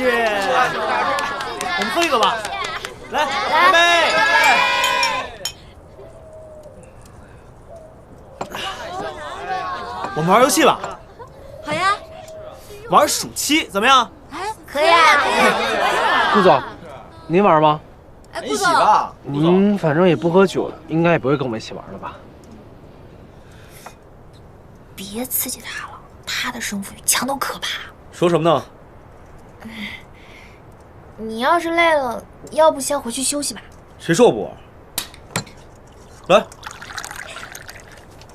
我们喝一个吧，来，干杯！我们玩游戏吧。好呀。玩数七怎么样？哎，可以啊。顾总，您玩吗？哎，顾总吧。您反正也不喝酒，应该也不会跟我们一起玩了吧？别刺激他了，他的胜负欲强到可怕。说什么呢？你要是累了，要不先回去休息吧。谁说我不玩？来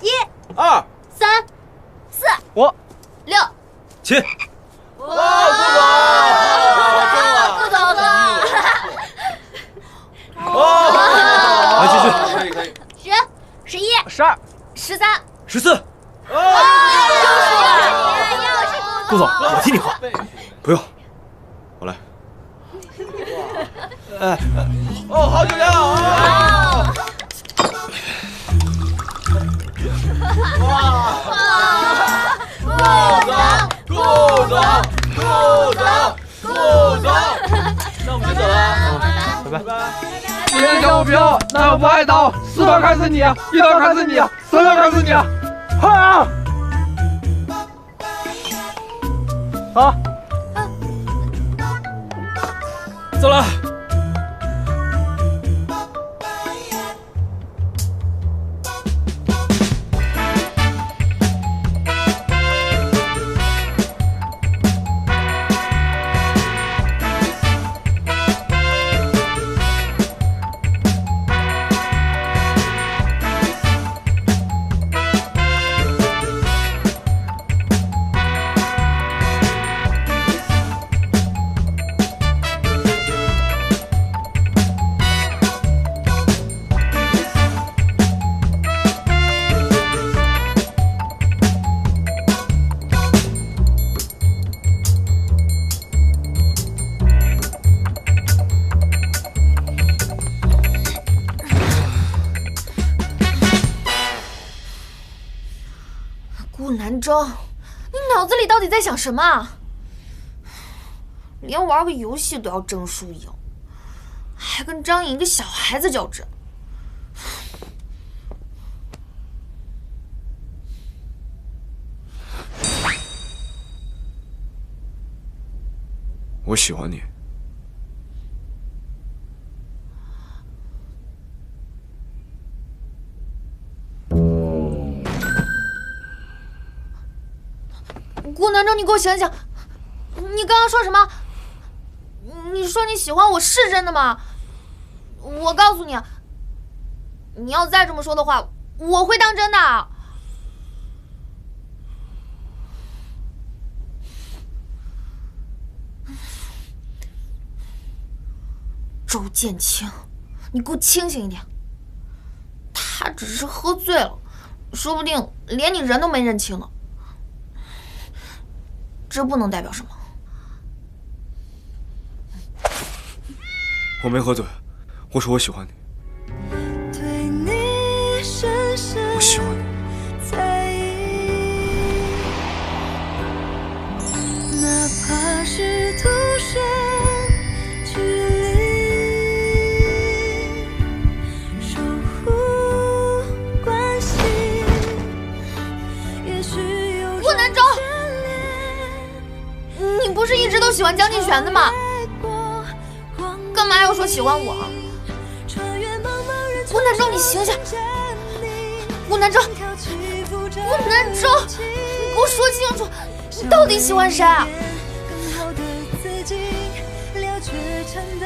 ，1、2、3、4、5、6、7。哇，顾总了！来继续。可以。10、11、12、13、14。顾总，我替你喝。不用，我来。好酒量啊！顾总，那我们先走了，拜拜。今天叫我彪，那我不挨刀，4刀砍死你，1刀砍死你，3刀砍死你，快啊！好，走了。顾南征，你脑子里到底在想什么？连玩个游戏都要争输赢，还跟张颖一个小孩子较真。我喜欢你。顾南征，你给我醒醒！你刚刚说什么？你说你喜欢我是真的吗？我告诉你，你要再这么说的话，我会当真的。周剑清，你给我清醒一点！他只是喝醉了，说不定连你人都没认清呢。这不能代表什么。我没喝醉，我说我喜欢你。我喜欢你。哪怕是徒生距离，守护关系。也许有顾南征，你不是一直都喜欢江敬玄的吗？干嘛要说喜欢我？顾南征，你醒醒！顾南征，顾南征，你给我说清楚，你到底喜欢谁？更好的自己，了却成的